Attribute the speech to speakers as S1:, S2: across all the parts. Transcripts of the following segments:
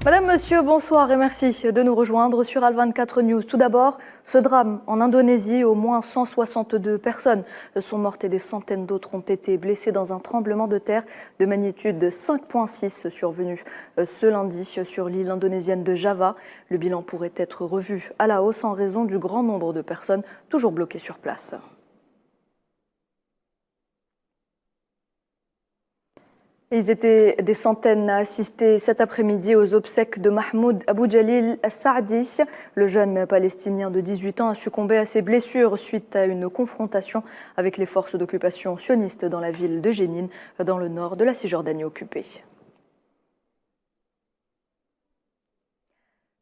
S1: Madame, monsieur, bonsoir et merci de nous rejoindre sur Al24 News. Tout d'abord, ce drame en Indonésie, au moins 162 personnes sont mortes et des centaines d'autres ont été blessées dans un tremblement de terre de magnitude 5,6 survenu ce lundi sur l'île indonésienne de Java. Le bilan pourrait être revu à la hausse en raison du grand nombre de personnes toujours bloquées sur place. Ils étaient des centaines à assister cet après-midi aux obsèques de Mahmoud Abou Jalil Saadi. Le jeune Palestinien de 18 ans a succombé à ses blessures suite à une confrontation avec les forces d'occupation sionistes dans la ville de Jénine, dans le nord de la Cisjordanie occupée.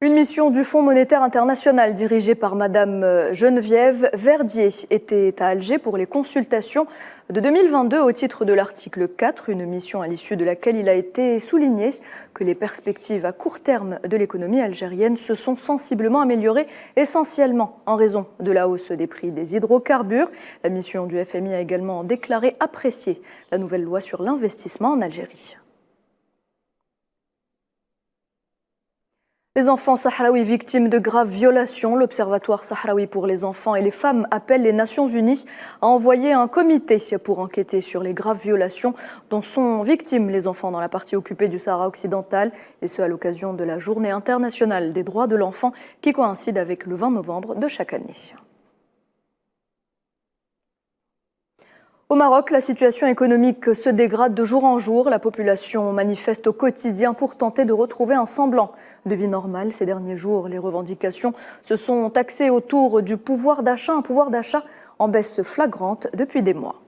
S1: Une mission du Fonds monétaire international dirigée par Madame Geneviève Verdier était à Alger pour les consultations de 2022 au titre de l'article 4, une mission à l'issue de laquelle il a été souligné que les perspectives à court terme de l'économie algérienne se sont sensiblement améliorées, essentiellement en raison de la hausse des prix des hydrocarbures. La mission du FMI a également déclaré apprécier la nouvelle loi sur l'investissement en Algérie. Les enfants sahraouis victimes de graves violations, l'Observatoire sahraoui pour les enfants et les femmes appelle les Nations Unies à envoyer un comité pour enquêter sur les graves violations dont sont victimes les enfants dans la partie occupée du Sahara occidental, et ce à l'occasion de la Journée internationale des droits de l'enfant qui coïncide avec le 20 novembre de chaque année. Au Maroc, la situation économique se dégrade de jour en jour. La population manifeste au quotidien pour tenter de retrouver un semblant de vie normale. Ces derniers jours, les revendications se sont axées autour du pouvoir d'achat, un pouvoir d'achat en baisse flagrante depuis des mois.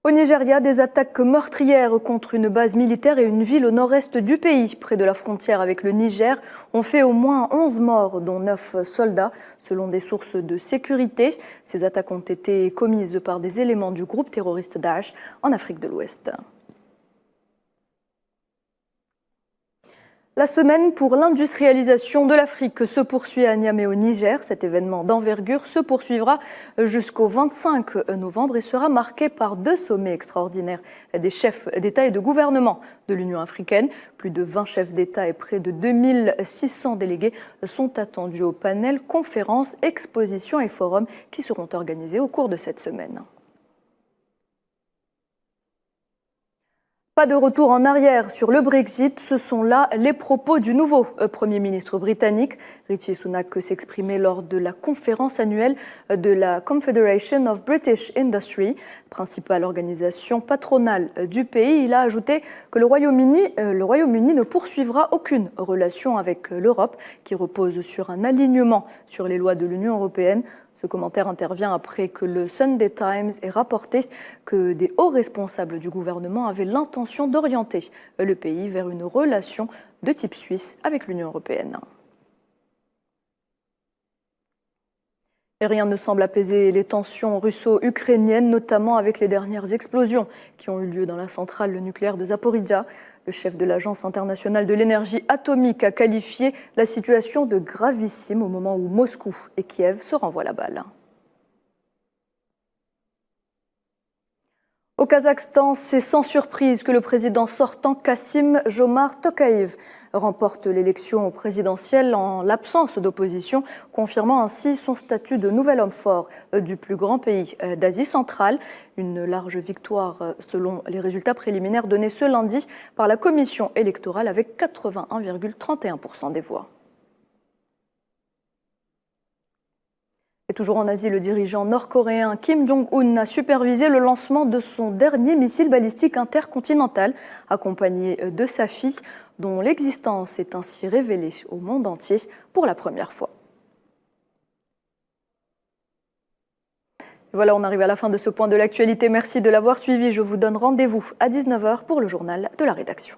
S1: Au Nigeria, des attaques meurtrières contre une base militaire et une ville au nord-est du pays, près de la frontière avec le Niger, ont fait au moins 11 morts, dont 9 soldats, selon des sources de sécurité. Ces attaques ont été commises par des éléments du groupe terroriste Daesh en Afrique de l'Ouest. La semaine pour l'industrialisation de l'Afrique se poursuit à Niamey au Niger. Cet événement d'envergure se poursuivra jusqu'au 25 novembre et sera marqué par 2 sommets extraordinaires des chefs d'État et de gouvernement de l'Union africaine. Plus de 20 chefs d'État et près de 2600 délégués sont attendus au panel conférences, expositions et forums qui seront organisés au cours de cette semaine. Pas de retour en arrière sur le Brexit, ce sont là les propos du nouveau Premier ministre britannique. Rishi Sunak s'exprimait lors de la conférence annuelle de la Confederation of British Industry, principale organisation patronale du pays. Il a ajouté que le Royaume-Uni ne poursuivra aucune relation avec l'Europe, qui repose sur un alignement sur les lois de l'Union européenne. Ce commentaire intervient après que le Sunday Times ait rapporté que des hauts responsables du gouvernement avaient l'intention d'orienter le pays vers une relation de type suisse avec l'Union européenne. Et rien ne semble apaiser les tensions russo-ukrainiennes, notamment avec les dernières explosions qui ont eu lieu dans la centrale nucléaire de Zaporijia. Le chef de l'Agence internationale de l'énergie atomique a qualifié la situation de gravissime au moment où Moscou et Kiev se renvoient la balle. Au Kazakhstan, c'est sans surprise que le président sortant Kassym-Jomart Tokayev remporte l'élection présidentielle en l'absence d'opposition, confirmant ainsi son statut de nouvel homme fort du plus grand pays d'Asie centrale. Une large victoire selon les résultats préliminaires donnés ce lundi par la commission électorale avec 81,31% des voix. Et toujours en Asie, le dirigeant nord-coréen Kim Jong-un a supervisé le lancement de son dernier missile balistique intercontinental, accompagné de sa fille, dont l'existence est ainsi révélée au monde entier pour la première fois. Et voilà, on arrive à la fin de ce point de l'actualité. Merci de l'avoir suivi. Je vous donne rendez-vous à 19h pour le journal de la rédaction.